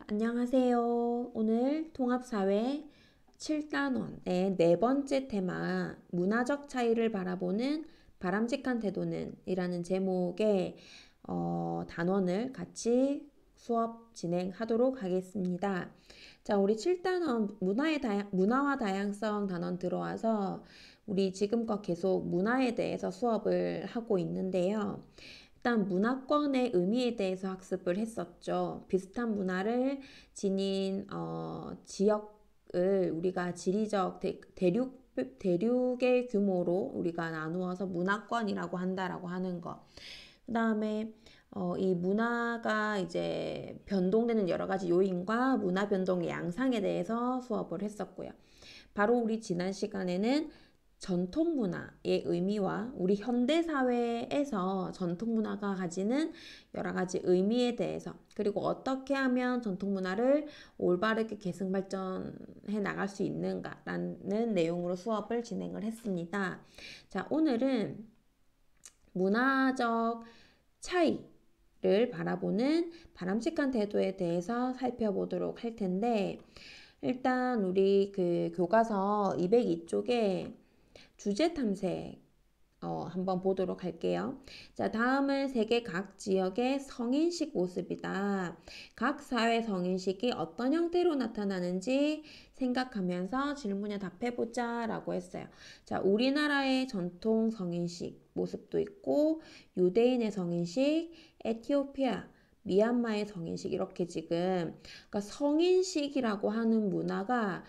안녕하세요. 오늘 통합사회 7단원의 네 번째 테마 문화적 차이를 바라보는 바람직한 태도는 이라는 제목의 단원을 같이 수업 진행하도록 하겠습니다. 자, 우리 7단원 문화와 다양성 단원 들어와서 우리 지금껏 계속 문화에 대해서 수업을 하고 있는데요. 일단 문화권의 의미에 대해서 학습을 했었죠. 비슷한 문화를 지닌 지역을 우리가 지리적 대륙의 규모로 우리가 나누어서 문화권이라고 한다라고 하는 거. 그 다음에 이 문화가 이제 변동되는 여러 가지 요인과 문화 변동의 양상에 대해서 수업을 했었고요. 바로 우리 지난 시간에는 전통 문화의 의미와 우리 현대 사회에서 전통 문화가 가지는 여러 가지 의미에 대해서, 그리고 어떻게 하면 전통 문화를 올바르게 계승 발전해 나갈 수 있는가라는 내용으로 수업을 진행을 했습니다. 자, 오늘은 문화적 차이를 바라보는 바람직한 태도에 대해서 살펴보도록 할 텐데, 일단 우리 그 교과서 202쪽에 주제 탐색 한번 보도록 할게요. 자, 다음은 세계 각 지역의 성인식 모습이다. 각 사회 성인식이 어떤 형태로 나타나는지 생각하면서 질문에 답해보자 라고 했어요. 자, 우리나라의 전통 성인식 모습도 있고, 유대인의 성인식, 에티오피아, 미얀마의 성인식, 이렇게 지금 그러니까 성인식이라고 하는 문화가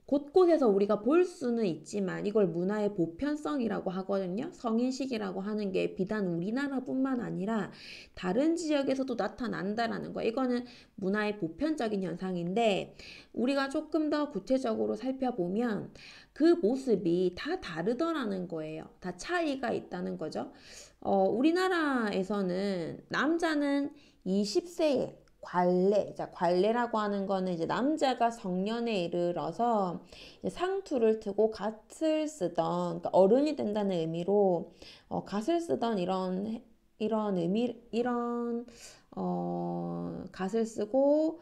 곳곳에서 우리가 볼 수는 있지만 이걸 문화의 보편성이라고 하거든요. 성인식이라고 하는 게 비단 우리나라뿐만 아니라 다른 지역에서도 나타난다라는 거. 이거는 문화의 보편적인 현상인데, 우리가 조금 더 구체적으로 살펴보면 그 모습이 다 다르더라는 거예요. 다 차이가 있다는 거죠. 우리나라에서는 남자는 20세에 관례, 자, 관례라고 하는 거는 이제 남자가 성년에 이르러서 상투를 트고 갓을 쓰던, 그러니까 어른이 된다는 의미로 갓을 쓰던 이런 갓을 쓰고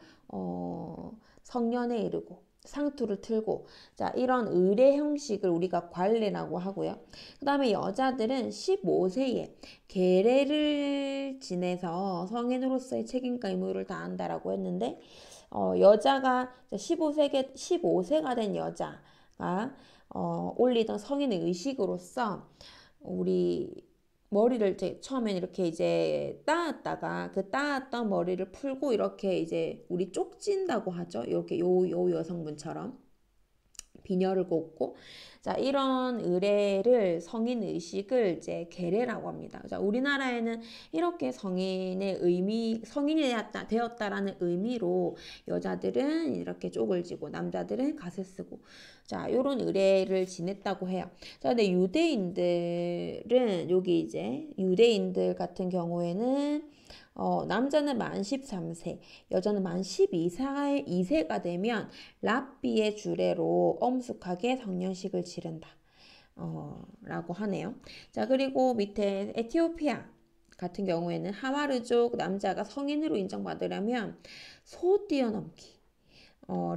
성년에 이르고 상투를 틀고, 자, 이런 의례 형식을 우리가 관례라고 하고요. 그 다음에 여자들은 15세에 계례를 지내서 성인으로서의 책임과 의무를 다한다라고 했는데, 여자가 15세가 된 여자가 올리던 성인의 의식으로서 우리 머리를 이제 처음엔 이렇게 이제 따았다가 그 따았던 머리를 풀고 이렇게 이제 우리 쪽진다고 하죠. 이렇게 요 여성분처럼 비녀를 꽂고, 자, 이런 의례를 성인 의식을 이제 계례라고 합니다. 자, 우리나라에는 이렇게 성인이 되었다라는 의미로 여자들은 이렇게 쪽을 지고 남자들은 갓을 쓰고, 자, 요런 의례를 지냈다고 해요. 자, 근데 여기 이제 유대인들 같은 경우에는 남자는 만 13세, 여자는 만 12세가 되면 랍비의 주례로 엄숙하게 성년식을 치른다. 라고 하네요. 자, 그리고 밑에 에티오피아 같은 경우에는 하와르족 남자가 성인으로 인정받으려면 소 뛰어넘기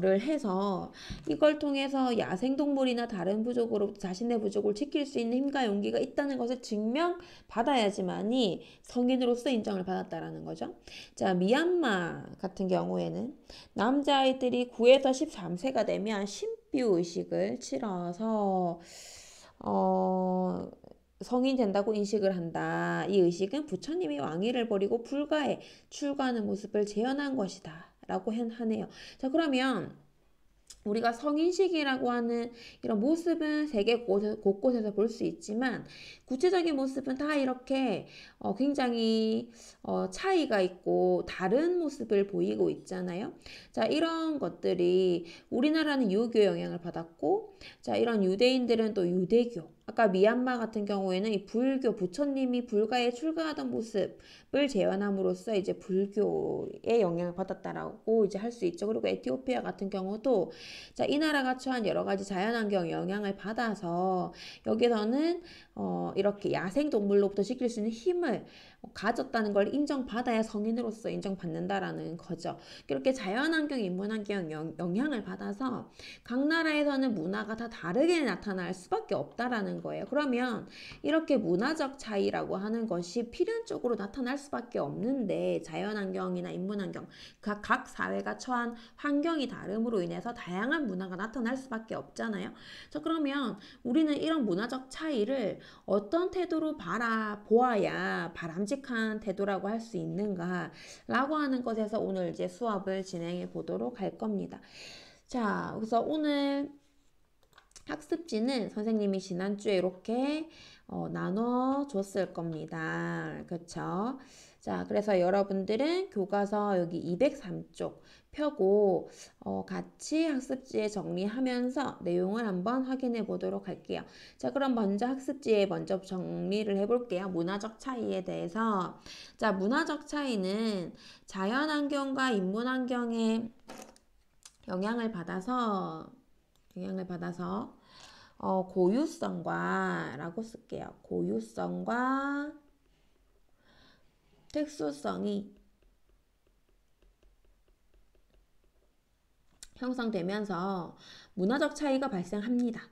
를 해서 이걸 통해서 야생동물이나 다른 부족으로 자신의 부족을 지킬 수 있는 힘과 용기가 있다는 것을 증명받아야지만이 성인으로서 인정을 받았다라는 거죠. 자, 미얀마 같은 경우에는 남자아이들이 9에서 13세가 되면 신비유 의식을 치러서 성인 된다고 인식을 한다. 이 의식은 부처님이 왕위를 버리고 불가에 출가하는 모습을 재현한 것이다 라고 하네요. 자, 그러면 우리가 성인식이라고 하는 이런 모습은 세계 곳곳에서 볼 수 있지만 구체적인 모습은 다 이렇게 굉장히 차이가 있고 다른 모습을 보이고 있잖아요. 자, 이런 것들이 우리나라는 유교 영향을 받았고, 자, 이런 유대인들은 또 유대교, 아까 미얀마 같은 경우에는 이 불교, 부처님이 불가에 출가하던 모습을 재현함으로써 이제 불교의 영향을 받았다라고 이제 할 수 있죠. 그리고 에티오피아 같은 경우도, 자, 이 나라가 처한 여러 가지 자연환경 영향을 받아서 여기서는 이렇게 야생동물로부터 지킬 수 있는 힘을 가졌다는 걸 인정받아야 성인으로서 인정받는다라는 거죠. 그렇게 자연환경, 인문환경 영향을 받아서 각 나라에서는 문화가 다 다르게 나타날 수밖에 없다라는 거예요. 그러면 이렇게 문화적 차이라고 하는 것이 필연적으로 나타날 수밖에 없는데 자연환경이나 인문환경, 각 사회가 처한 환경이 다름으로 인해서 다양한 문화가 나타날 수밖에 없잖아요. 자, 그러면 우리는 이런 문화적 차이를 어떤 태도로 바라보아야 바람직한 태도라고 할 수 있는가 라고 하는 것에서 오늘 이제 수업을 진행해 보도록 할 겁니다. 자, 그래서 오늘 학습지는 선생님이 지난주에 이렇게 나눠 줬을 겁니다. 그렇죠? 자, 그래서 여러분들은 교과서 여기 203쪽 펴고 같이 학습지에 정리하면서 내용을 한번 확인해 보도록 할게요. 자, 그럼 먼저 학습지에 먼저 정리를 해볼게요. 문화적 차이에 대해서. 자, 문화적 차이는 자연환경과 인문환경의 영향을 받아서 고유성과 라고 쓸게요. 고유성과 특수성이 형성되면서 문화적 차이가 발생합니다.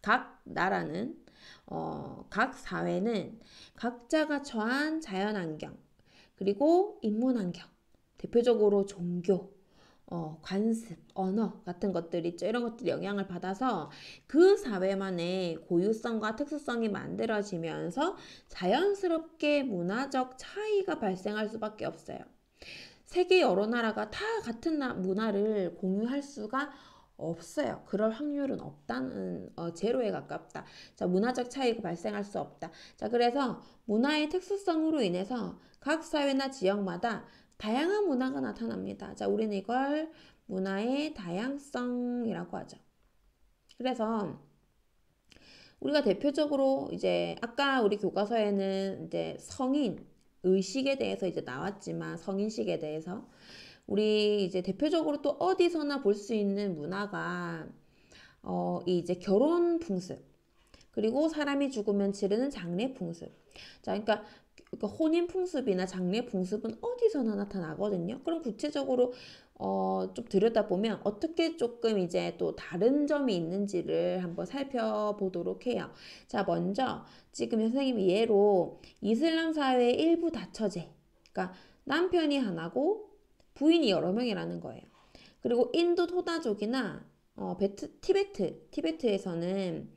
각 나라는 각 사회는 각자가 처한 자연환경 그리고 인문환경 대표적으로 종교 관습, 언어 같은 것들 있죠. 이런 것들이 영향을 받아서 그 사회만의 고유성과 특수성이 만들어지면서 자연스럽게 문화적 차이가 발생할 수밖에 없어요. 세계 여러 나라가 다 같은 문화를 공유할 수가 없어요. 그럴 확률은 없다는 제로에 가깝다. 자, 문화적 차이가 발생할 수 없다. 자, 그래서 문화의 특수성으로 인해서 각 사회나 지역마다 다양한 문화가 나타납니다. 자, 우리는 이걸 문화의 다양성이라고 하죠. 그래서 우리가 대표적으로 이제 아까 우리 교과서에는 이제 성인 의식에 대해서 이제 나왔지만 성인식에 대해서 우리 이제 대표적으로 또 어디서나 볼 수 있는 문화가 이제 결혼 풍습 그리고 사람이 죽으면 치르는 장례 풍습. 자, 그러니까 혼인 풍습이나 장례 풍습은 어디서나 나타나거든요. 그럼 구체적으로 좀 들여다보면 어떻게 조금 이제 또 다른 점이 있는지를 한번 살펴보도록 해요. 자, 먼저 지금 선생님이 예로 이슬람 사회의 일부 다처제, 그러니까 남편이 하나고 부인이 여러 명이라는 거예요. 그리고 인도 토다족이나 티베트에서는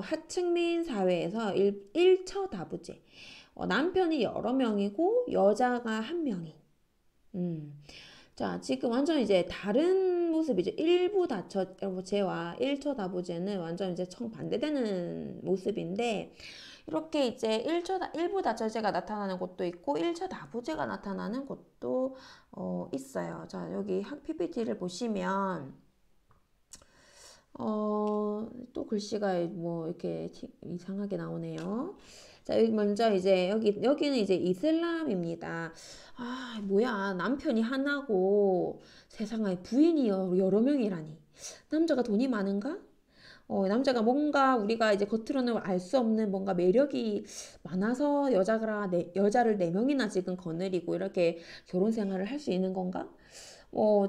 하층민 사회에서 일처다부제, 남편이 여러 명이고 여자가 한 명인. 자, 지금 완전 이제 다른 모습이죠. 일부 다처제와 일처다부제는 완전 이제 정반대되는 모습인데, 이렇게 이제 일부 다처제가 나타나는 곳도 있고, 일처다부제가 나타나는 곳도 있어요. 자, 여기 PPT를 보시면, 또 글씨가 뭐 이렇게 이상하게 나오네요. 자, 여기 먼저 이제 여기는 이제 이슬람입니다. 아, 뭐야. 남편이 하나고 세상에 부인이 여러 명이라니. 남자가 돈이 많은가? 남자가 뭔가 우리가 이제 겉으로는 알 수 없는 뭔가 매력이 많아서 여자를 네 명이나 지금 거느리고 이렇게 결혼 생활을 할 수 있는 건가?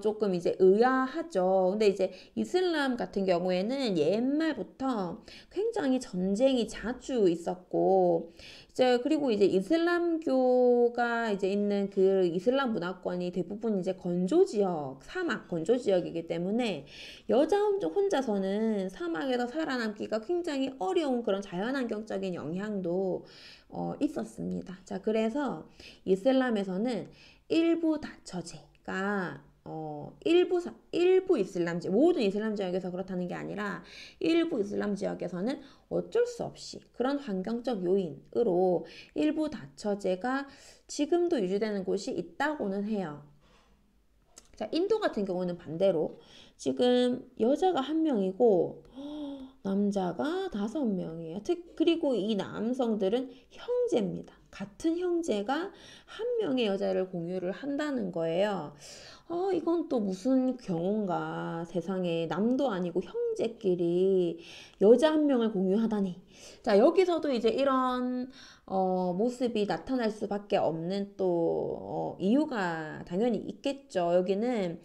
조금 이제 의아하죠. 근데 이제 이슬람 같은 경우에는 옛말부터 굉장히 전쟁이 자주 있었고, 이제 그리고 이제 이슬람교가 이제 있는 그 이슬람 문화권이 대부분 이제 사막 건조 지역이기 때문에 여자 혼자서는 사막에서 살아남기가 굉장히 어려운 그런 자연환경적인 영향도 있었습니다. 자, 그래서 이슬람에서는 일부 다처제가 일부 이슬람 지역, 모든 이슬람 지역에서 그렇다는 게 아니라 일부 이슬람 지역에서는 어쩔 수 없이 그런 환경적 요인으로 일부 다처제가 지금도 유지되는 곳이 있다고는 해요. 자, 인도 같은 경우는 반대로 지금 여자가 한 명이고 남자가 5명이에요. 그리고 이 남성들은 형제입니다. 같은 형제가 한 명의 여자를 공유를 한다는 거예요. 이건 또 무슨 경우인가. 세상에 남도 아니고 형제끼리 여자 한 명을 공유하다니. 자, 여기서도 이제 이런 모습이 나타날 수밖에 없는 또 이유가 당연히 있겠죠. 여기는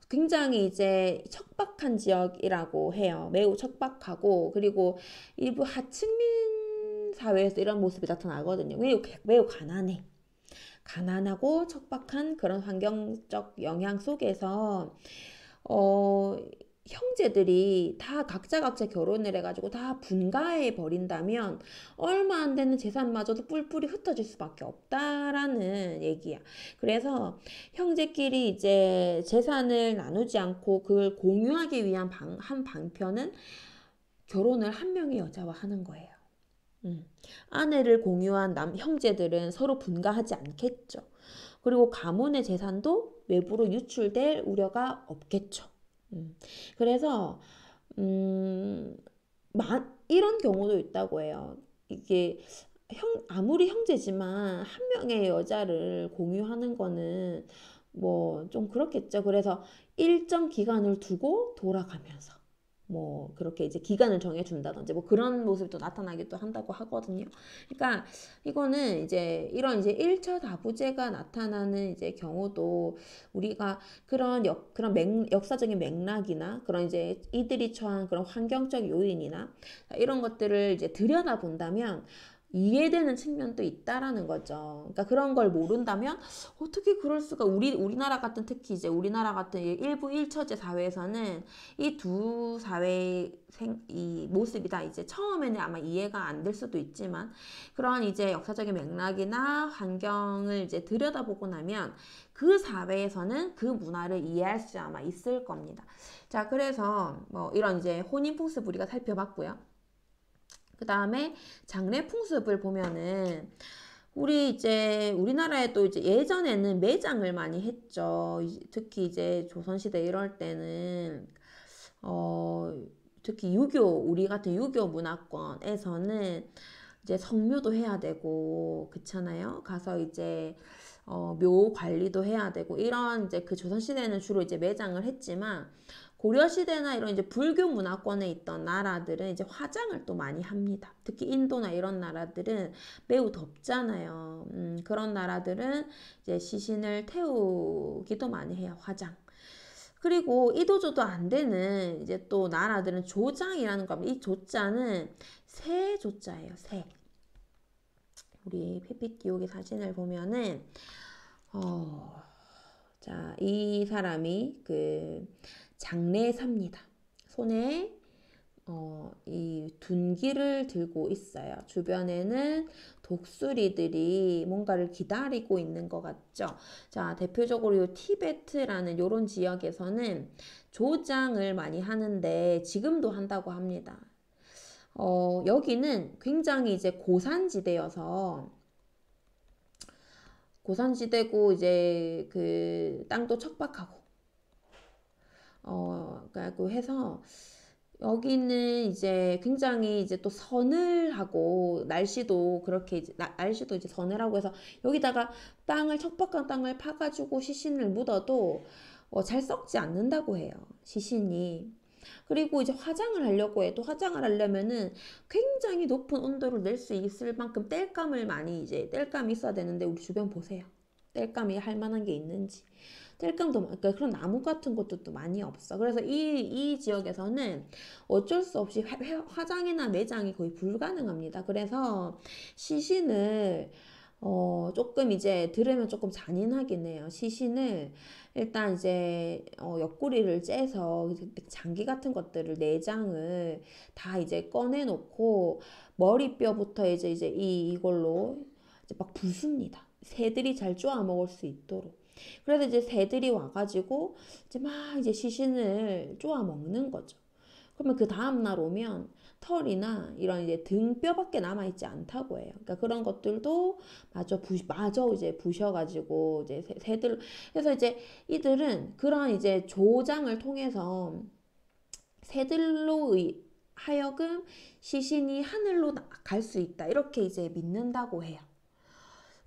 굉장히 이제 척박한 지역이라고 해요. 매우 척박하고 그리고 일부 하층민 사회에서 이런 모습이 나타나거든요. 매우 가난해. 가난하고 척박한 그런 환경적 영향 속에서 어, 형제들이 다 각자 결혼을 해가지고 다 분가해 버린다면 얼마 안 되는 재산마저도 뿔뿔이 흩어질 수밖에 없다라는 얘기야. 그래서 형제끼리 이제 재산을 나누지 않고 그걸 공유하기 위한 한 방편은 결혼을 한 명의 여자와 하는 거예요. 아내를 공유한 형제들은 서로 분가하지 않겠죠. 그리고 가문의 재산도 외부로 유출될 우려가 없겠죠. 그래서 이런 경우도 있다고 해요. 이게 아무리 형제지만 한 명의 여자를 공유하는 거는 뭐 좀 그렇겠죠. 그래서 일정 기간을 두고 돌아가면서 뭐 그렇게 이제 기간을 정해준다든지 뭐 그런 모습이 또 나타나기도 한다고 하거든요. 그러니까 이거는 이제 이런 이제 1차 다부제가 나타나는 이제 경우도 우리가 그런 역사적인 맥락이나 그런 이제 이들이 처한 그런 환경적 요인이나 이런 것들을 이제 들여다본다면 이해되는 측면도 있다라는 거죠. 그러니까 그런 걸 모른다면 어떻게 그럴 수가 우리나라 같은 특히 이제 우리나라 같은 일부 일처제 사회에서는 이 두 사회의 이 모습이 다 이제 처음에는 아마 이해가 안 될 수도 있지만 그런 이제 역사적인 맥락이나 환경을 이제 들여다보고 나면 그 사회에서는 그 문화를 이해할 수 아마 있을 겁니다. 자, 그래서 뭐 이런 이제 혼인 풍습 우리가 살펴봤고요. 그 다음에 장례 풍습을 보면은 우리나라에도 이제 예전에는 매장을 많이 했죠. 특히 이제 조선시대 이럴 때는 특히 우리 같은 유교 문화권에서는 이제 성묘도 해야 되고 그렇잖아요. 가서 이제 묘 관리도 해야 되고 이런 이제 그 조선시대는 주로 이제 매장을 했지만 고려시대나 이런 이제 불교 문화권에 있던 나라들은 이제 화장을 또 많이 합니다. 특히 인도나 이런 나라들은 매우 덥잖아요. 그런 나라들은 이제 시신을 태우기도 많이 해요. 화장. 그리고 이도저도 안 되는 이제 또 나라들은 조장이라는 거. 이 조자는 새 조자예요. 새. 우리 PPT 여기 사진을 보면은 자, 이 사람이 그 장례사입니다. 손에 이 둔기를 들고 있어요. 주변에는 독수리들이 뭔가를 기다리고 있는 것 같죠. 자, 대표적으로 이 티베트라는 이런 지역에서는 조장을 많이 하는데 지금도 한다고 합니다. 여기는 굉장히 이제 고산지대고 이제 그 땅도 척박하고 그래고 해서 여기는 이제 굉장히 이제 또 서늘하고 날씨도 그렇게 이제 날씨도 이제 서늘하고 해서 여기다가 척박한 땅을 파가지고 시신을 묻어도 잘 썩지 않는다고 해요. 시신이. 그리고 이제 화장을 하려고 해도 화장을 하려면은 굉장히 높은 온도를 낼 수 있을 만큼 땔감이 있어야 되는데 우리 주변 보세요. 땔감이 할 만한 게 있는지. 땔감도 그러니까 그런 나무 같은 것도 또 많이 없어. 그래서 이 지역에서는 어쩔 수 없이 화장이나 매장이 거의 불가능합니다. 그래서 시신을 조금 이제 들으면 조금 잔인하긴 해요. 시신을 일단 이제 옆구리를 째서 장기 같은 것들을 내장을 다 이제 꺼내놓고 머리뼈부터 이제 이걸로 이제 막 붓습니다. 새들이 잘 쪼아 먹을 수 있도록. 그래서 이제 새들이 와가지고 이제 시신을 쪼아 먹는 거죠. 그러면 그 다음날 오면 털이나 이런 이제 등뼈밖에 남아있지 않다고 해요. 그러니까 그런 것들도 마저 이제 부셔가지고 이제 새들, 그래서 이제 이들은 그런 이제 조장을 통해서 새들로 하여금 시신이 하늘로 갈 수 있다. 이렇게 이제 믿는다고 해요.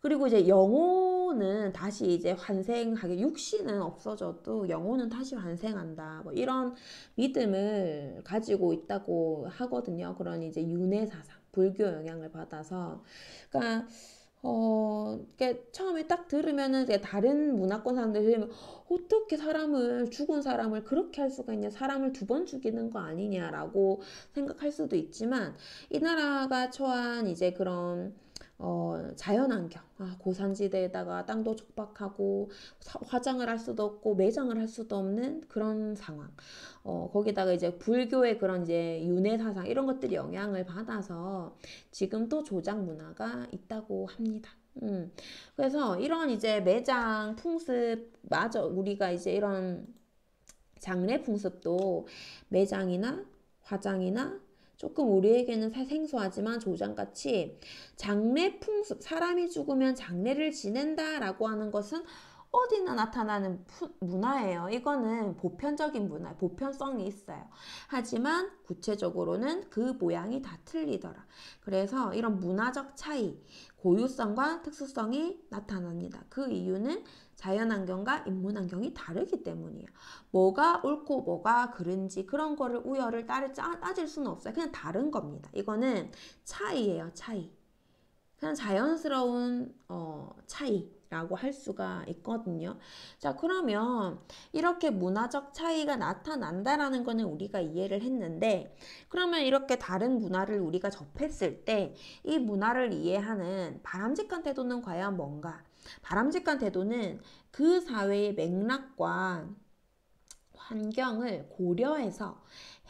그리고 이제 영혼은 다시 이제 환생하게, 육신은 없어져도 영혼은 다시 환생한다. 뭐 이런 믿음을 가지고 있다고 하거든요. 그런 이제 윤회 사상, 불교 영향을 받아서. 그러니까 이게 처음에 딱 들으면은 이제 다른 문화권 사람들 들으면 어떻게 사람을, 죽은 사람을 그렇게 할 수가 있냐, 사람을 두 번 죽이는 거 아니냐라고 생각할 수도 있지만, 이 나라가 처한 이제 그런 자연환경, 고산지대에다가 땅도 촉박하고 화장을 할 수도 없고 매장을 할 수도 없는 그런 상황. 거기다가 이제 불교의 그런 이제 윤회 사상 이런 것들이 영향을 받아서 지금도 조장 문화가 있다고 합니다. 그래서 이런 이제 매장 풍습, 마저 우리가 이제 이런 장례 풍습도 매장이나 화장이나 조금 우리에게는 생소하지만 조장같이 장례 풍습, 사람이 죽으면 장례를 지낸다라고 하는 것은 어디나 나타나는 문화예요. 이거는 보편적인 문화, 보편성이 있어요. 하지만 구체적으로는 그 모양이 다 틀리더라. 그래서 이런 문화적 차이, 고유성과 특수성이 나타납니다. 그 이유는 자연환경과 인문환경이 다르기 때문이에요. 뭐가 옳고 뭐가 그른지 그런 거를 우열을 따질 수는 없어요. 그냥 다른 겁니다. 이거는 차이예요, 차이. 그냥 자연스러운 차이라고 할 수가 있거든요. 자, 그러면 이렇게 문화적 차이가 나타난다라는 거는 우리가 이해를 했는데, 그러면 이렇게 다른 문화를 우리가 접했을 때 이 문화를 이해하는 바람직한 태도는 과연 뭔가? 바람직한 태도는 그 사회의 맥락과 환경을 고려해서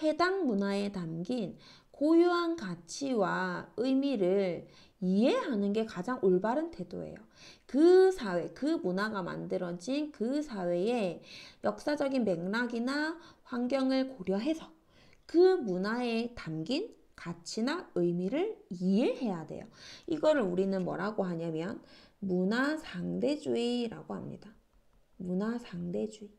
해당 문화에 담긴 고유한 가치와 의미를 이해하는 게 가장 올바른 태도예요. 그 사회, 그 문화가 만들어진 그 사회의 역사적인 맥락이나 환경을 고려해서 그 문화에 담긴 가치나 의미를 이해해야 돼요. 이거를 우리는 뭐라고 하냐면 문화상대주의라고 합니다. 문화상대주의.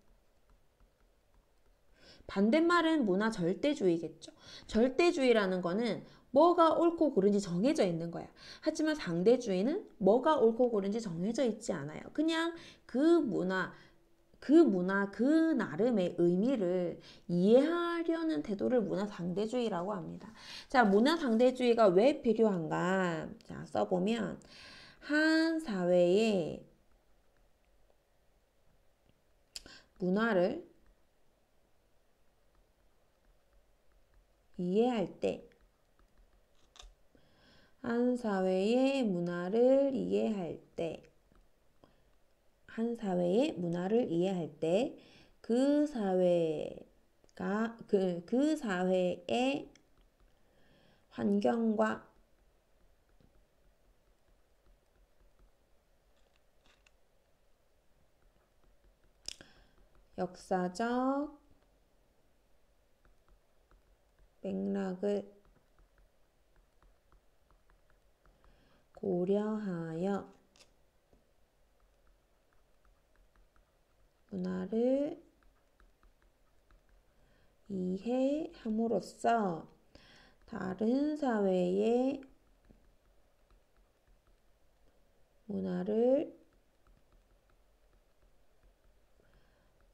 반대말은 문화 절대주의겠죠. 절대주의라는 거는 뭐가 옳고 그른지 정해져 있는 거야. 하지만 상대주의는 뭐가 옳고 그른지 정해져 있지 않아요. 그냥 그 나름의 의미를 이해하려는 태도를 문화상대주의라고 합니다. 자, 문화상대주의가 왜 필요한가? 자, 써보면 한 사회의 문화를 이해할 때, 한 사회의 문화를 이해할 때, 한 사회의 문화를 이해할 때, 그 사회가, 그 사회의 환경과 역사적 맥락을 고려하여 문화를 이해함으로써 다른 사회의 문화를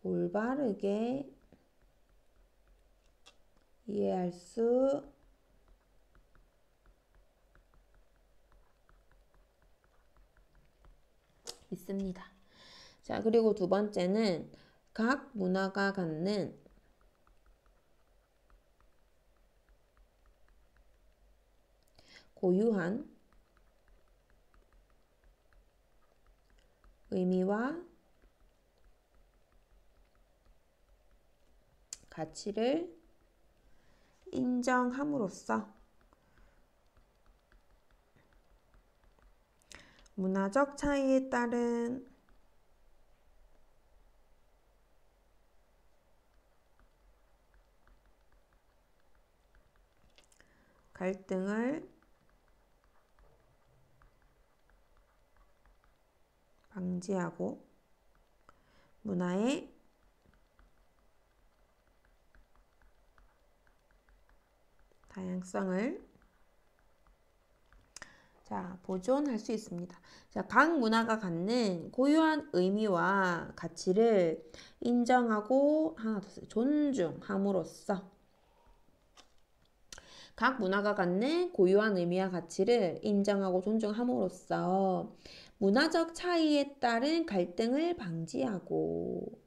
올바르게 이해할 수 있습니다. 자, 그리고 두 번째는 각 문화가 갖는 고유한 의미와 가치를 인정함으로써 문화적 차이에 따른 갈등을 방지하고 문화의 다양성을 자, 보존할 수 있습니다. 자, 각 문화가 갖는 고유한 의미와 가치를 인정하고 하나 더 써요. 존중함으로써 각 문화가 갖는 고유한 의미와 가치를 인정하고 존중함으로써 문화적 차이에 따른 갈등을 방지하고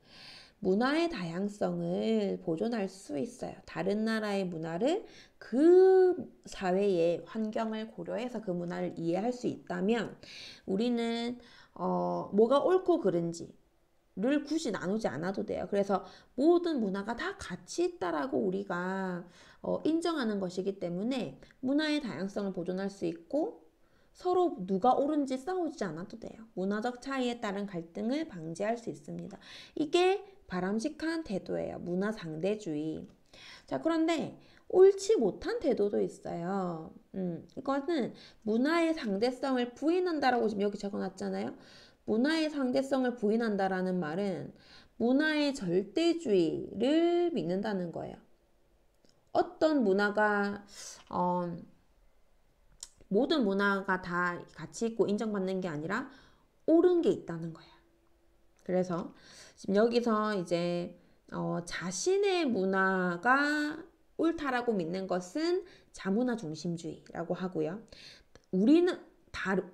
문화의 다양성을 보존할 수 있어요. 다른 나라의 문화를 그 사회의 환경을 고려해서 그 문화를 이해할 수 있다면 우리는 뭐가 옳고 그른지를 굳이 나누지 않아도 돼요. 그래서 모든 문화가 다 가치 있다라고 우리가 인정하는 것이기 때문에 문화의 다양성을 보존할 수 있고 서로 누가 옳은지 싸우지 않아도 돼요. 문화적 차이에 따른 갈등을 방지할 수 있습니다. 이게 바람직한 태도예요. 문화 상대주의. 자, 그런데 옳지 못한 태도도 있어요. 이거는 문화의 상대성을 부인한다라고 지금 여기 적어놨잖아요. 문화의 상대성을 부인한다라는 말은 문화의 절대주의를 믿는다는 거예요. 어떤 문화가 모든 문화가 다 가치 있고 인정받는 게 아니라 옳은 게 있다는 거야. 그래서 지금 여기서 이제 자신의 문화가 옳다라고 믿는 것은 자문화 중심주의라고 하고요. 우리는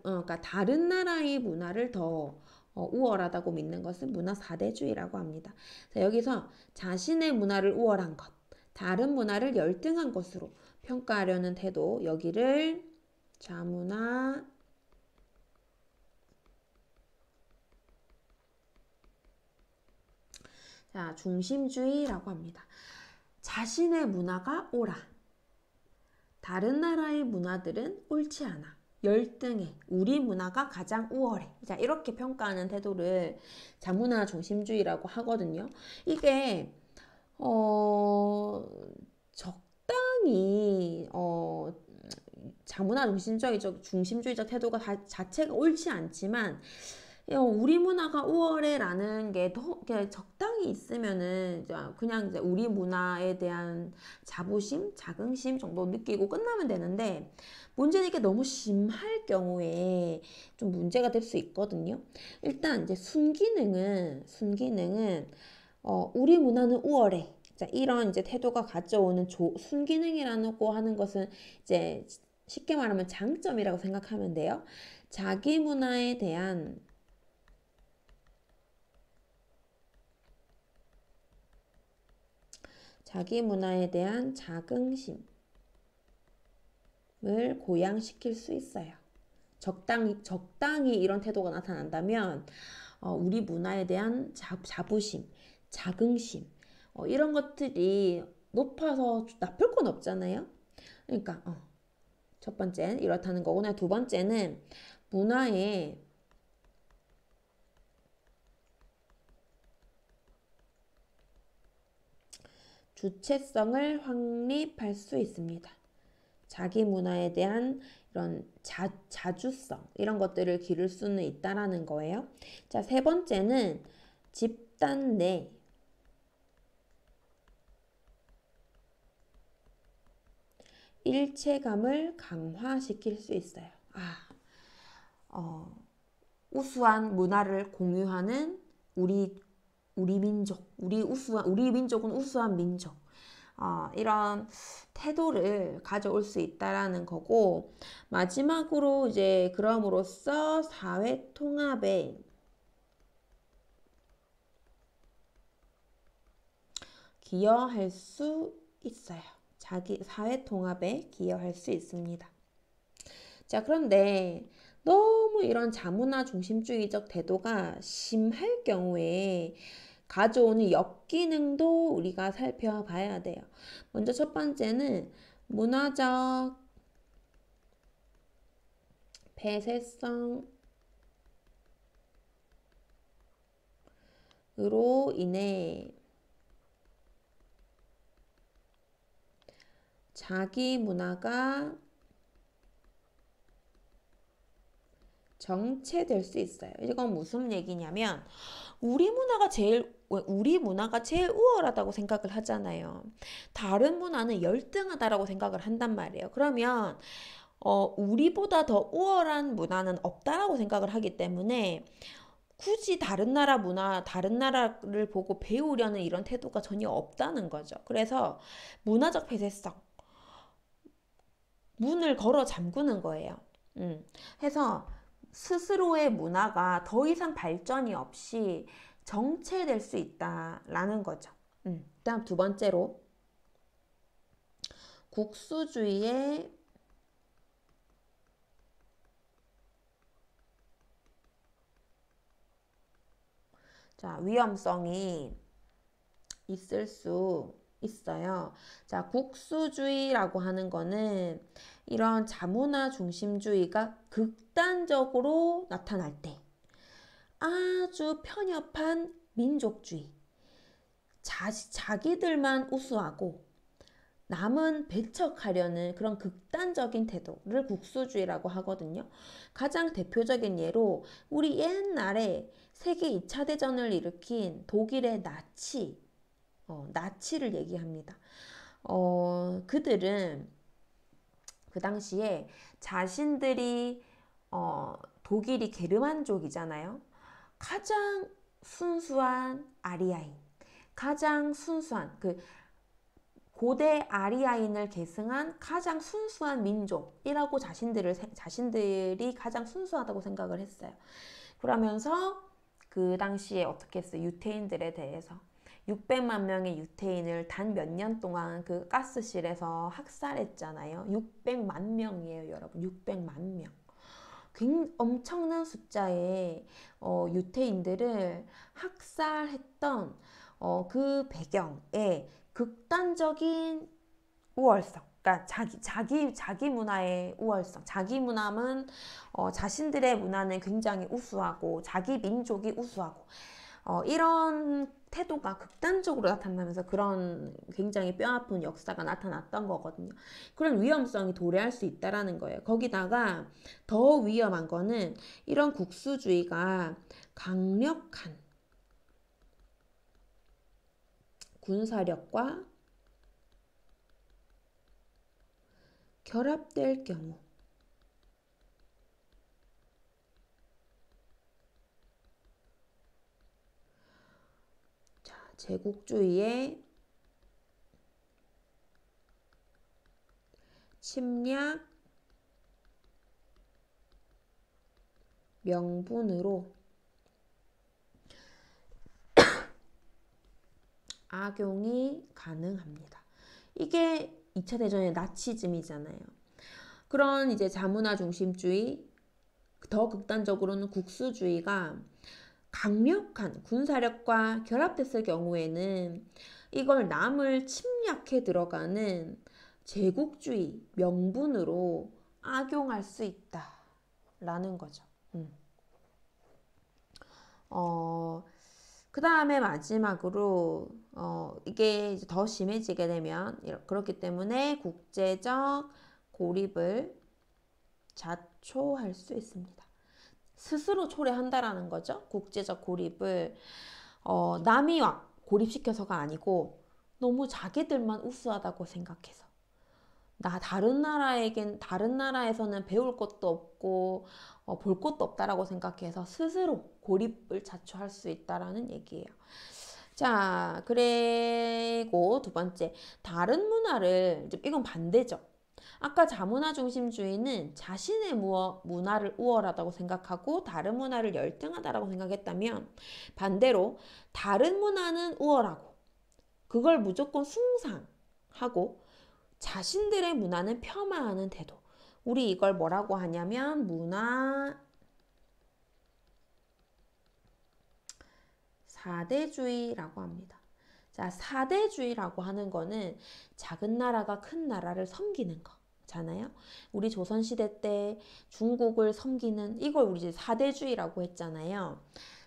그러니까 다른 나라의 문화를 더 우월하다고 믿는 것은 문화 사대주의라고 합니다. 자, 여기서 자신의 문화를 우월한 것, 다른 문화를 열등한 것으로 평가하려는 태도, 여기를 자문화 자, 중심주의라고 합니다. 자신의 문화가 옳아. 다른 나라의 문화들은 옳지 않아. 열등해. 우리 문화가 가장 우월해. 자, 이렇게 평가하는 태도를 자문화 중심주의라고 하거든요. 이게 적당히 자문화 중심주의적 태도가 자체가 옳지 않지만 우리 문화가 우월해라는 게 더 적당히 있으면은 그냥 이제 우리 문화에 대한 자부심, 자긍심 정도 느끼고 끝나면 되는데 문제는 이게 너무 심할 경우에 좀 문제가 될 수 있거든요. 일단 이제 순기능은 우리 문화는 우월해. 자, 이런 이제 태도가 가져오는 순기능이라고 하는 것은 이제 쉽게 말하면 장점이라고 생각하면 돼요. 자기 문화에 대한 자긍심을 고양시킬 수 있어요. 적당히 이런 태도가 나타난다면 우리 문화에 대한 자부심, 자긍심 이런 것들이 높아서 나쁠 건 없잖아요. 그러니까 첫 번째는 이렇다는 거구나. 두 번째는 문화의 주체성을 확립할 수 있습니다. 자기 문화에 대한 이런 자주성 이런 것들을 기를 수는 있다라는 거예요. 자, 세 번째는 집단 내 일체감을 강화시킬 수 있어요. 우수한 문화를 공유하는 우리 민족, 우리 민족은 우수한 민족. 이런 태도를 가져올 수 있다라는 거고, 마지막으로 이제 그럼으로써 사회 통합에 기여할 수 있어요. 자기 사회 통합에 기여할 수 있습니다. 자, 그런데 너무 이런 자문화 중심주의적 태도가 심할 경우에 가져오는 역기능도 우리가 살펴봐야 돼요. 먼저 첫 번째는 문화적 폐쇄성으로 인해 자기 문화가 정체될 수 있어요. 이건 무슨 얘기냐면 우리 문화가 제일 우월하다고 생각을 하잖아요. 다른 문화는 열등하다라고 생각을 한단 말이에요. 그러면 우리보다 더 우월한 문화는 없다라고 생각을 하기 때문에 굳이 다른 나라 문화, 다른 나라를 보고 배우려는 이런 태도가 전혀 없다는 거죠. 그래서 문화적 폐쇄성, 문을 걸어 잠그는 거예요. 해서 스스로의 문화가 더 이상 발전이 없이 정체될 수 있다라는 거죠. 그다음 두 번째로 국수주의의 위험성이 있을 수 있어요. 자, 국수주의라고 하는 거는 이런 자문화 중심주의가 극단적으로 나타날 때 아주 편협한 민족주의, 자기들만 우수하고 남은 배척하려는 그런 극단적인 태도를 국수주의라고 하거든요. 가장 대표적인 예로 우리 옛날에 세계 2차 대전을 일으킨 독일의 나치를 얘기합니다. 그들은 그 당시에 자신들이 독일이 게르만족이잖아요. 가장 순수한 아리아인, 가장 순수한 고대 아리아인을 계승한 가장 순수한 민족이라고 자신들이 가장 순수하다고 생각을 했어요. 그러면서 그 당시에 어떻게 했어요? 유태인들에 대해서 600만 명의 유태인을 단 몇 년 동안 그 가스실에서 학살했잖아요. 600만 명이에요, 여러분. 600만 명. 엄청난 숫자의 유태인들을 학살했던 그 배경에 극단적인 우월성, 그러니까 자기 문화의 우월성, 자기 문화는 자신들의 문화는 굉장히 우수하고 자기 민족이 우수하고 이런 태도가 극단적으로 나타나면서 그런 굉장히 뼈아픈 역사가 나타났던 거거든요. 그런 위험성이 도래할 수 있다라는 거예요. 거기다가 더 위험한 거는 이런 국수주의가 강력한 군사력과 결합될 경우 제국주의의 침략 명분으로 악용이 가능합니다. 이게 2차 대전의 나치즘이잖아요. 그런 이제 자문화 중심주의, 더 극단적으로는 국수주의가 강력한 군사력과 결합됐을 경우에는 이걸 남을 침략해 들어가는 제국주의 명분으로 악용할 수 있다라는 거죠. 그 다음에 마지막으로 이게 이제 더 심해지게 되면 그렇기 때문에 국제적 고립을 자초할 수 있습니다. 스스로 초래한다라는 거죠. 국제적 고립을 남이 고립시켜서가 아니고 너무 자기들만 우수하다고 생각해서 다른 나라에서는 배울 것도 없고 볼 것도 없다라고 생각해서 스스로 고립을 자초할 수 있다라는 얘기예요. 자, 그리고 두 번째, 다른 문화를, 이건 반대죠. 아까 자문화 중심주의는 자신의 문화를 우월하다고 생각하고 다른 문화를 열등하다라고 생각했다면 반대로 다른 문화는 우월하고 그걸 무조건 숭상하고 자신들의 문화는 폄하하는 태도. 우리 이걸 뭐라고 하냐면 문화 사대주의라고 합니다. 자, 사대주의라고 하는 거는 작은 나라가 큰 나라를 섬기는 거잖아요. 우리 조선시대 때 중국을 섬기는 이걸 우리 이제 사대주의라고 했잖아요.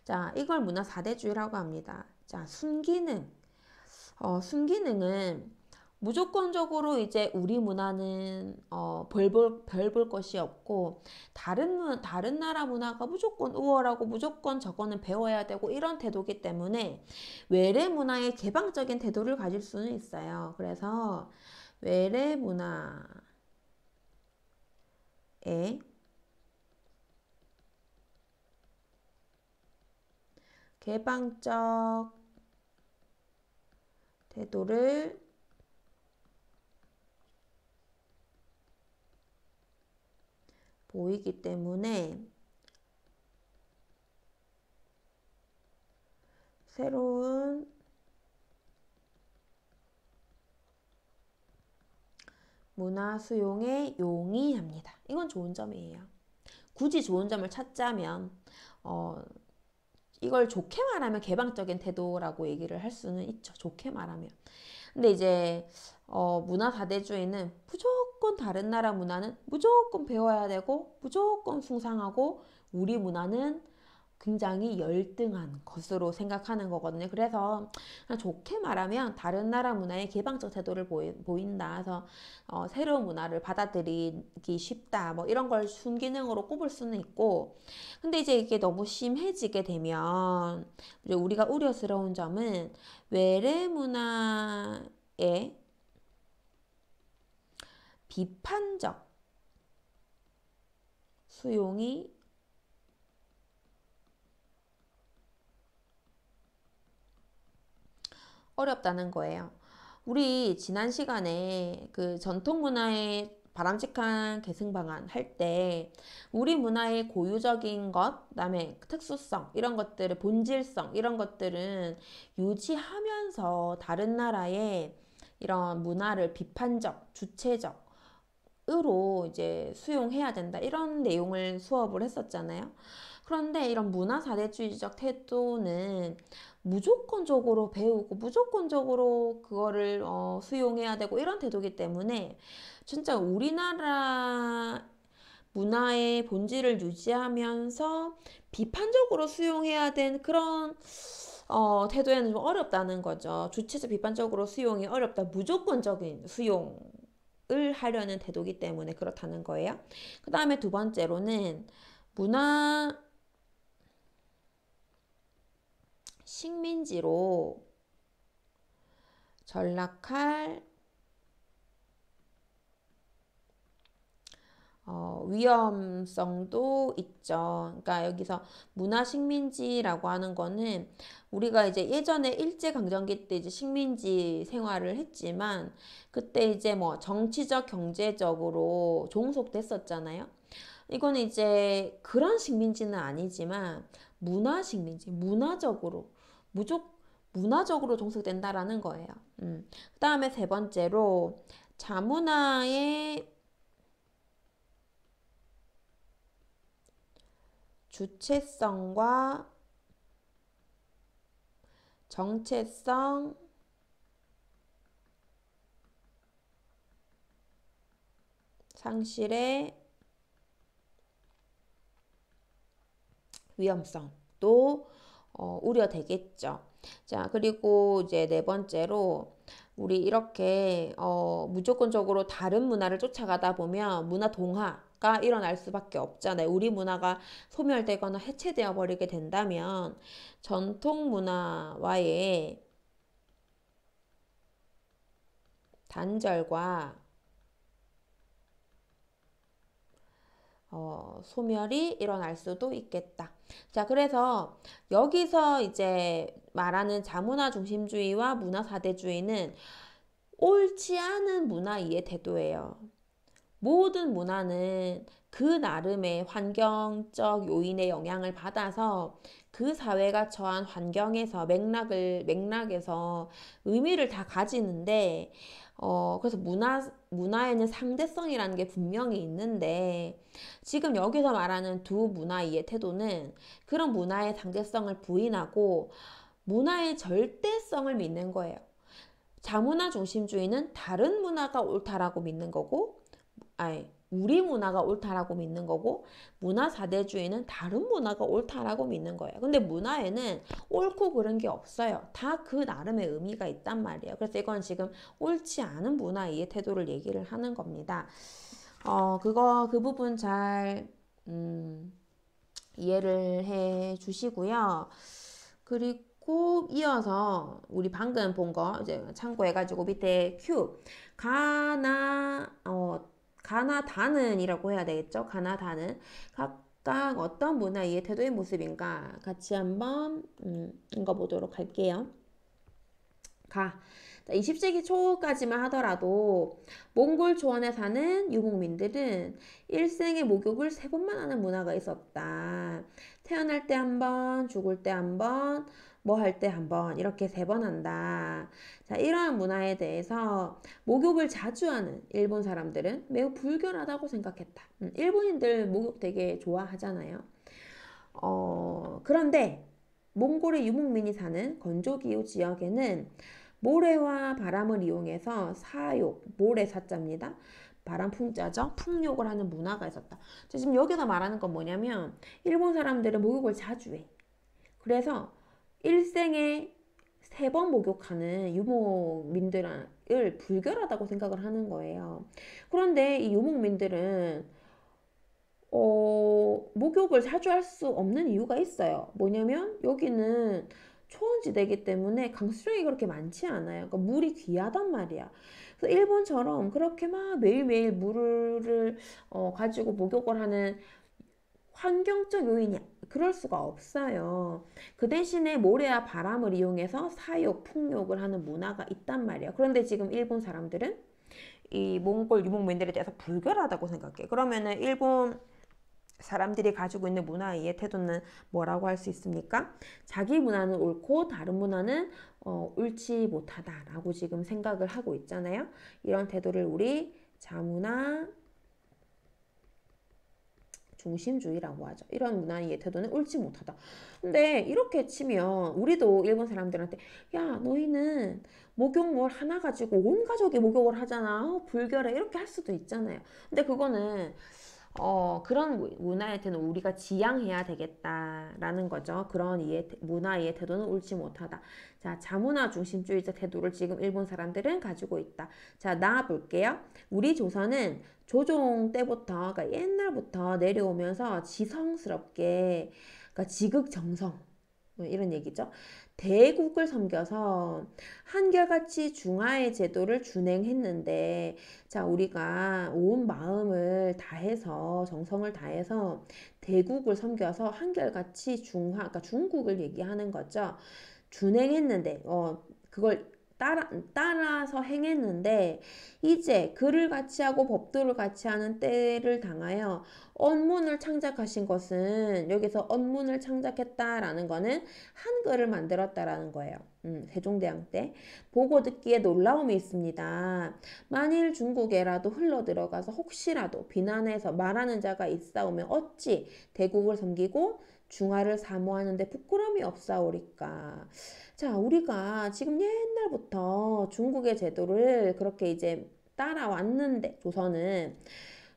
자, 이걸 문화 사대주의라고 합니다. 자, 순기능. 순기능은 무조건적으로 이제 우리 문화는 별 볼 것이 없고 다른 나라 문화가 무조건 우월하고 무조건 저거는 배워야 되고 이런 태도기 때문에 외래 문화의 개방적인 태도를 가질 수는 있어요. 그래서 외래 문화 개방적 태도를 보이기 때문에 새로운 문화 수용에 용이합니다. 이건 좋은 점이에요. 굳이 좋은 점을 찾자면 이걸 좋게 말하면 개방적인 태도라고 얘기를 할 수는 있죠. 좋게 말하면. 근데 이제 문화 사대주의는 무조건 다른 나라 문화는 무조건 배워야 되고 무조건 숭상하고 우리 문화는 굉장히 열등한 것으로 생각하는 거거든요. 그래서 그냥 좋게 말하면 다른 나라 문화의 개방적 태도를 보인다. 그래서 새로운 문화를 받아들이기 쉽다. 뭐 이런 걸 순기능으로 꼽을 수는 있고, 근데 이제 이게 너무 심해지게 되면 이제 우리가 우려스러운 점은 외래 문화의 비판적 수용이 어렵다는 거예요. 우리 지난 시간에 그 전통 문화의 바람직한 계승 방안 할 때 우리 문화의 고유적인 것, 그다음에 특수성 이런 것들을 본질성 이런 것들은 유지하면서 다른 나라의 이런 문화를 비판적, 주체적으로 이제 수용해야 된다 이런 내용을 수업을 했었잖아요. 그런데 이런 문화 사대주의적 태도는 무조건적으로 배우고 무조건적으로 그거를 수용해야 되고 이런 태도이기 때문에 진짜 우리나라 문화의 본질을 유지하면서 비판적으로 수용해야 된 그런 태도에는 좀 어렵다는 거죠. 주체적 비판적으로 수용이 어렵다. 무조건적인 수용을 하려는 태도이기 때문에 그렇다는 거예요. 그 다음에 두 번째로는 문화 식민지로 전락할 위험성도 있죠. 그러니까 여기서 문화 식민지라고 하는 거는 우리가 이제 예전에 일제강점기 때 이제 식민지 생활을 했지만 그때 이제 뭐 정치적, 경제적으로 종속됐었잖아요. 이거는 이제 그런 식민지는 아니지만 문화 식민지, 문화적으로 종속된다라는 거예요. 그 다음에 세 번째로 자문화의 주체성과 정체성 상실의 위험성도 우려되겠죠. 자, 그리고 이제 네 번째로 우리 이렇게 무조건적으로 다른 문화를 쫓아가다 보면 문화 동화가 일어날 수밖에 없잖아요. 우리 문화가 소멸되거나 해체되어 버리게 된다면 전통 문화와의 단절과 소멸이 일어날 수도 있겠다. 자, 그래서 여기서 이제 말하는 자문화 중심주의와 문화 사대주의는 옳지 않은 문화 이해 태도예요. 모든 문화는 그 나름의 환경적 요인의 영향을 받아서 그 사회가 처한 환경에서 맥락에서 의미를 다 가지는데 그래서 문화에는 상대성이라는 게 분명히 있는데 지금 여기서 말하는 두 문화 이해 태도는 그런 문화의 상대성을 부인하고 문화의 절대성을 믿는 거예요. 자문화 중심주의는 다른 문화가 옳다라고 믿는 거고 우리 문화가 옳다라고 믿는 거고 문화 사대주의는 다른 문화가 옳다라고 믿는 거예요. 근데 문화에는 옳고 그른 게 없어요. 다 그 나름의 의미가 있단 말이에요. 그래서 이건 지금 옳지 않은 문화 이해 태도를 얘기를 하는 겁니다. 그 부분 잘 이해를 해 주시고요. 그리고 이어서 우리 방금 본 거 이제 참고해가지고 밑에 Q 가나다는이라고 해야 되겠죠. 가나다는 각각 어떤 문화 이해 태도의 모습인가 같이 한번 읽어보도록 할게요. 가. 20세기 초까지만 하더라도 몽골 초원에 사는 유목민들은 일생에 목욕을 3번만 하는 문화가 있었다. 태어날 때 한 번, 죽을 때 한 번, 뭐 할 때 한 번, 이렇게 3번 한다. 자, 이러한 문화에 대해서 목욕을 자주 하는 일본 사람들은 매우 불결하다고 생각했다. 일본인들 목욕 되게 좋아하잖아요. 그런데 몽골의 유목민이 사는 건조기후 지역에는 모래와 바람을 이용해서 사욕, 모래 사자입니다. 바람 풍자죠. 풍욕을 하는 문화가 있었다. 지금 여기서 말하는 건 뭐냐면 일본 사람들은 목욕을 자주 해. 그래서 일생에 3번 목욕하는 유목민들을 불결하다고 생각을 하는 거예요. 그런데 이 유목민들은 목욕을 자주 할 수 없는 이유가 있어요. 뭐냐면 여기는 초원지대이기 때문에 강수량이 그렇게 많지 않아요. 그러니까 물이 귀하단 말이야. 그래서 일본처럼 그렇게 막 매일매일 물을 가지고 목욕을 하는 환경적 요인이 그럴 수가 없어요. 그 대신에 모래와 바람을 이용해서 사욕, 풍욕을 하는 문화가 있단 말이에요. 그런데 지금 일본 사람들은 이 몽골 유목민들에 대해서 불결하다고 생각해. 그러면은 일본 사람들이 가지고 있는 문화 이해 태도는 뭐라고 할 수 있습니까? 자기 문화는 옳고 다른 문화는 옳지 못하다라고 지금 생각을 하고 있잖아요. 이런 태도를 우리 자문화 중심주의라고 하죠. 이런 문화 이해 태도는 옳지 못하다. 근데 이렇게 치면 우리도 일본 사람들한테 야 너희는 목욕물 하나 가지고 온 가족이 목욕을 하잖아. 불결해. 이렇게 할 수도 있잖아요. 근데 그거는 그런 문화의 태도는 우리가 지양해야 되겠다라는 거죠. 그런 문화의 태도는 옳지 못하다. 자, 자문화 중심주의적 태도를 지금 일본 사람들은 가지고 있다. 자, 나와 볼게요. 우리 조선은 조종 때부터, 그러니까 옛날부터 내려오면서 지성스럽게, 그러니까 지극정성, 이런 얘기죠. 대국을 섬겨서 한결같이 중화의 제도를 준행했는데, 자, 우리가 온 마음을 다해서, 정성을 다해서 대국을 섬겨서 한결같이 그러니까 중국을 얘기하는 거죠. 준행했는데, 그걸 따라서 행했는데 이제 글을 같이 하고 법도를 같이 하는 때를 당하여 언문을 창작하신 것은 여기서 언문을 창작했다라는 거는 한글을 만들었다라는 거예요. 세종대왕 때 보고 듣기에 놀라움이 있습니다. 만일 중국에라도 흘러 들어가서 혹시라도 비난해서 말하는 자가 있사오면 어찌 대국을 섬기고 중화를 사모하는데 부끄러움이 없사오리까. 자, 우리가 지금 옛날부터 중국의 제도를 그렇게 이제 따라왔는데 조선은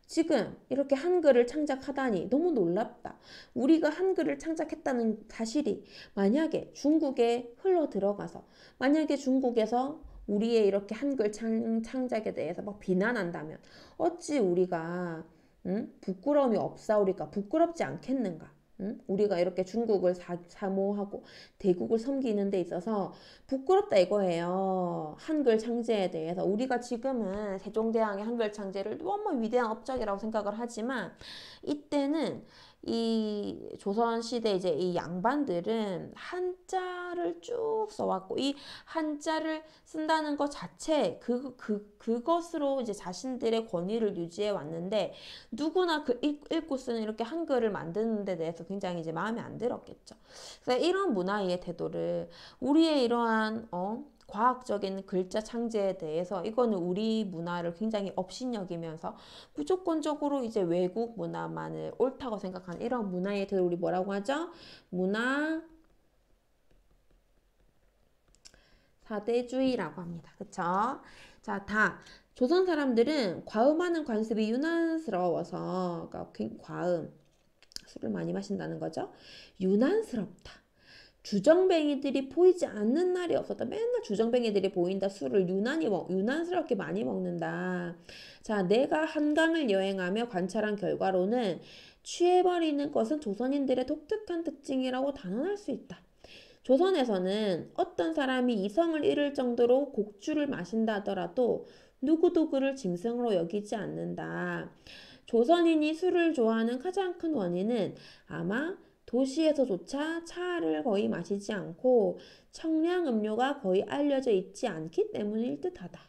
지금 이렇게 한글을 창작하다니 너무 놀랍다. 우리가 한글을 창작했다는 사실이 만약에 중국에 흘러 들어가서 만약에 중국에서 우리의 이렇게 한글 창작에 대해서 막 비난한다면 어찌 우리가 부끄러움이 없사오리까 부끄럽지 않겠는가? 우리가 이렇게 중국을 사모하고 대국을 섬기는 데 있어서 부끄럽다 이거예요. 한글 창제에 대해서 우리가 지금은 세종대왕의 한글 창제를 너무 위대한 업적이라고 생각을 하지만 이때는 이 조선시대 이제 이 양반들은 한자를 쭉 써왔고 이 한자를 쓴다는 것 자체 그것으로 이제 자신들의 권위를 유지해 왔는데 누구나 그 읽고 쓰는 이렇게 한글을 만드는 데 대해서 굉장히 이제 마음에 안 들었겠죠. 그래서 이런 문화의 태도를 우리의 이러한 과학적인 글자 창제에 대해서 이거는 우리 문화를 굉장히 업신여기면서 무조건적으로 이제 외국 문화만을 옳다고 생각하는 이런 문화의 태도를 우리 뭐라고 하죠? 문화 사대주의라고 합니다. 그쵸? 자, 조선 사람들은 과음하는 관습이 유난스러워서 그러니까 과음 술을 많이 마신다는 거죠. 유난스럽다. 주정뱅이들이 보이지 않는 날이 없었다. 맨날 주정뱅이들이 보인다. 술을 유난스럽게 많이 먹는다. 자, 내가 한강을 여행하며 관찰한 결과로는 취해버리는 것은 조선인들의 독특한 특징이라고 단언할 수 있다. 조선에서는 어떤 사람이 이성을 잃을 정도로 곡주를 마신다 하더라도 누구도 그를 짐승으로 여기지 않는다. 조선인이 술을 좋아하는 가장 큰 원인은 아마 도시에서조차 차를 거의 마시지 않고 청량 음료가 거의 알려져 있지 않기 때문일 듯하다.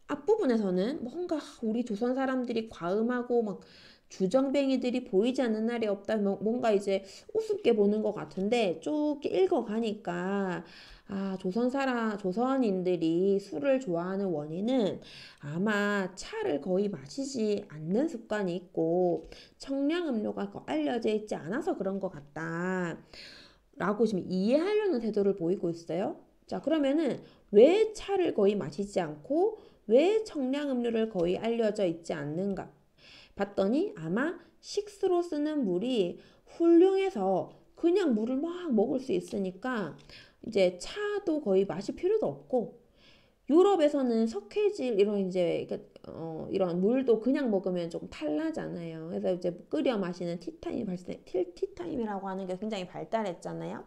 앞부분에서는 뭔가 우리 조선 사람들이 과음하고 막 주정뱅이들이 보이지 않는 날이 없다. 뭔가 이제 우습게 보는 것 같은데 쭉 읽어가니까 조선인들이 술을 좋아하는 원인은 아마 차를 거의 마시지 않는 습관이 있고 청량음료가 알려져 있지 않아서 그런 것 같다. 라고 지금 이해하려는 태도를 보이고 있어요. 자, 그러면은 왜 차를 거의 마시지 않고 왜 청량음료를 거의 알려져 있지 않는가? 봤더니 아마 식수로 쓰는 물이 훌륭해서 그냥 물을 막 먹을 수 있으니까 이제 차도 거의 마실 필요도 없고 유럽에서는 석회질 이런 물도 그냥 먹으면 조금 탈나잖아요. 그래서 이제 끓여 마시는 티타임이라고 하는 게 굉장히 발달했잖아요.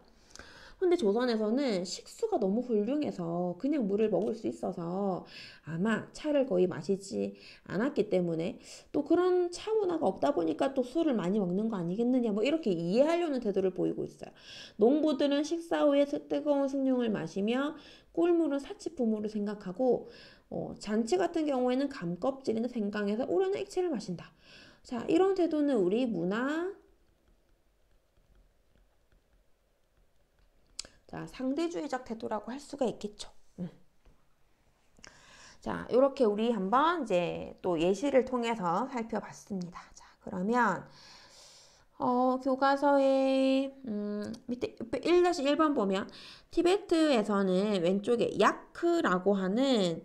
근데 조선에서는 식수가 너무 훌륭해서 그냥 물을 먹을 수 있어서 아마 차를 거의 마시지 않았기 때문에 또 그런 차 문화가 없다 보니까 또 술을 많이 먹는 거 아니겠느냐 뭐 이렇게 이해하려는 태도를 보이고 있어요. 농부들은 식사 후에 뜨거운 숭늉을 마시며 꿀물은 사치품으로 생각하고 잔치 같은 경우에는 감껍질이나 생강에서 우려낸 액체를 마신다. 자, 이런 태도는 우리 문화 상대주의적 태도라고 할 수가 있겠죠. 자, 이렇게 우리 한번 이제 또 예시를 통해서 살펴봤습니다. 자, 그러면 교과서에 밑에 1-1번 보면 티베트에서는 왼쪽에 야크라고 하는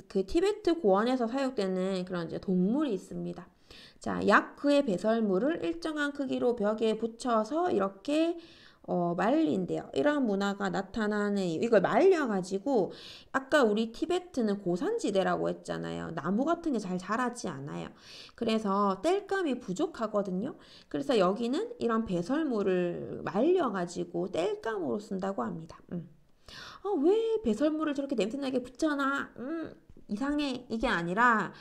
그 티베트 고원에서 사용되는 그런 이제 동물이 있습니다. 자, 야크의 배설물을 일정한 크기로 벽에 붙여서 이렇게 말린대요. 이러한 문화가 나타나는 이걸 말려가지고 아까 우리 티베트는 고산지대라고 했잖아요. 나무 같은 게 잘 자라지 않아요. 그래서 땔감이 부족하거든요. 그래서 여기는 이런 배설물을 말려가지고 땔감으로 쓴다고 합니다. 왜 배설물을 저렇게 냄새나게 붙여놔? 이상해. 이게 아니라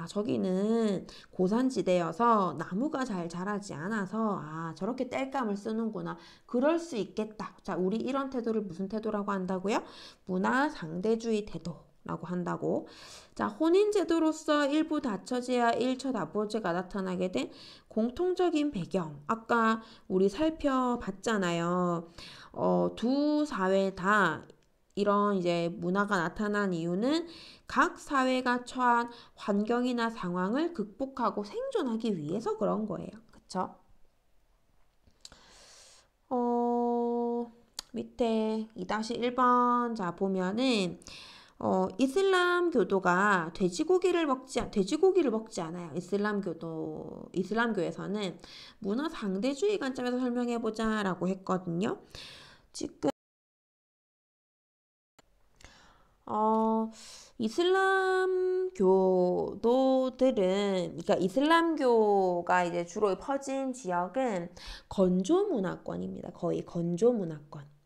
저기는 고산지대여서 나무가 잘 자라지 않아서 저렇게 땔감을 쓰는구나. 그럴 수 있겠다. 자, 우리 이런 태도를 무슨 태도라고 한다고요? 문화 상대주의 태도라고 한다고. 자, 혼인제도로서 일부 다처제와 일처다보제가 나타나게 된 공통적인 배경. 아까 우리 살펴봤잖아요. 두 사회 다 이런 이제 문화가 나타난 이유는 각 사회가 처한 환경이나 상황을 극복하고 생존하기 위해서 그런 거예요. 그쵸? 밑에 2-1번 자 보면은 이슬람 교도가 돼지고기를 먹지 않아요. 이슬람교에서는 문화 상대주의 관점에서 설명해 보자라고 했거든요. 지금 이슬람 교도들은, 그러니까 이슬람교가 이제 주로 퍼진 지역은 건조 문화권입니다. 거의 건조 문화권.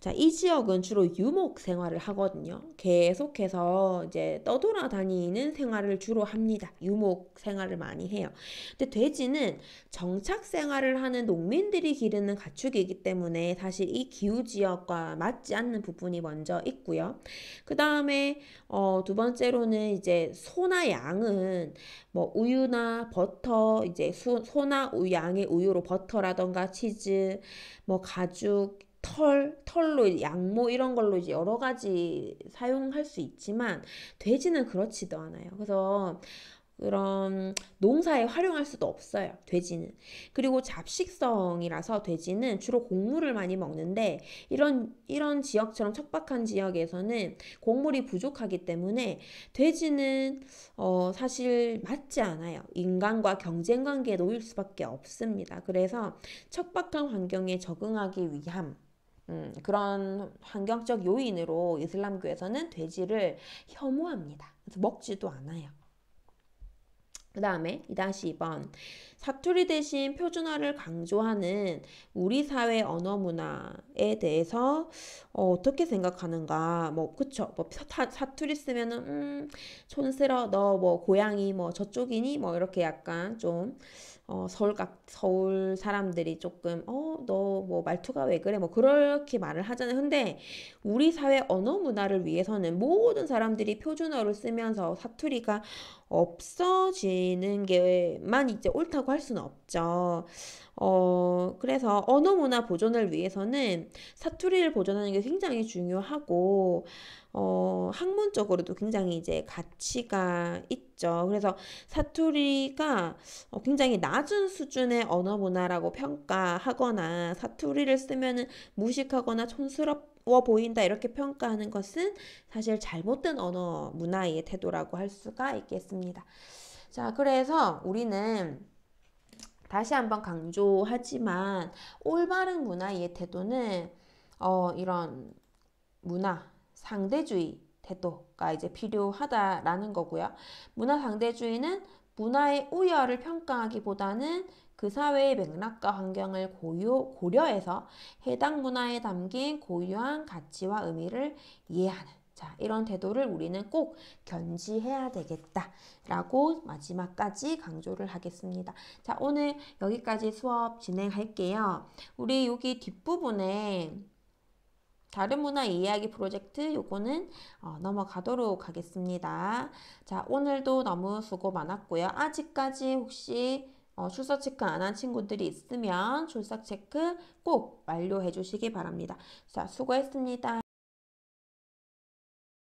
자, 이 지역은 주로 유목 생활을 하거든요. 계속해서 이제 떠돌아다니는 생활을 주로 합니다. 유목 생활을 많이 해요. 근데 돼지는 정착 생활을 하는 농민들이 기르는 가축이기 때문에 사실 이 기후 지역과 맞지 않는 부분이 먼저 있고요. 그 다음에 두 번째로는 이제 소나 양은 뭐 우유나 버터, 이제 소나 양의 우유로 버터라던가 치즈, 뭐 가죽, 털로 양모 이런 걸로 이제 여러 가지 사용할 수 있지만 돼지는 그렇지도 않아요. 그래서 그런 농사에 활용할 수도 없어요. 돼지는. 그리고 잡식성이라서 돼지는 주로 곡물을 많이 먹는데 이런 지역처럼 척박한 지역에서는 곡물이 부족하기 때문에 돼지는 사실 맞지 않아요. 인간과 경쟁 관계에 놓일 수밖에 없습니다. 그래서 척박한 환경에 적응하기 위함 그런 환경적 요인으로 이슬람교에서는 돼지를 혐오합니다. 그래서 먹지도 않아요. 그 다음에 2-2번 사투리 대신 표준어를 강조하는 우리 사회 언어 문화에 대해서 어떻게 생각하는가. 뭐 그쵸, 뭐 사투리 쓰면은 촌스러 너 뭐 고향이 뭐 저쪽이니 뭐 이렇게 약간 좀 서울 사람들이 조금 너 뭐 말투가 왜 그래 뭐 그렇게 말을 하잖아요. 근데 우리 사회 언어 문화를 위해서는 모든 사람들이 표준어를 쓰면서 사투리가 없어지는 게만 이제 옳다고 할 수는 없죠. 그래서 언어 문화 보존을 위해서는 사투리를 보존하는 게 굉장히 중요하고, 학문적으로도 굉장히 이제 가치가 있죠. 그래서 사투리가 굉장히 낮은 수준의 언어 문화라고 평가하거나 사투리를 쓰면은 무식하거나 촌스러워 보인다 이렇게 평가하는 것은 사실 잘못된 언어 문화의 태도라고 할 수가 있겠습니다. 자, 그래서 우리는 다시 한번 강조하지만 올바른 문화의 태도는 이런 문화 상대주의 태도가 이제 필요하다라는 거고요. 문화 상대주의는 문화의 우열을 평가하기보다는 그 사회의 맥락과 환경을 고려해서 해당 문화에 담긴 고유한 가치와 의미를 이해하는 자, 이런 태도를 우리는 꼭 견지해야 되겠다라고 마지막까지 강조를 하겠습니다. 자, 오늘 여기까지 수업 진행할게요. 우리 여기 뒷부분에 다른 문화 이해하기 프로젝트 요거는 넘어가도록 하겠습니다. 자, 오늘도 너무 수고 많았고요. 아직까지 혹시 출석 체크 안 한 친구들이 있으면 출석 체크 꼭 완료해 주시기 바랍니다. 자, 수고했습니다.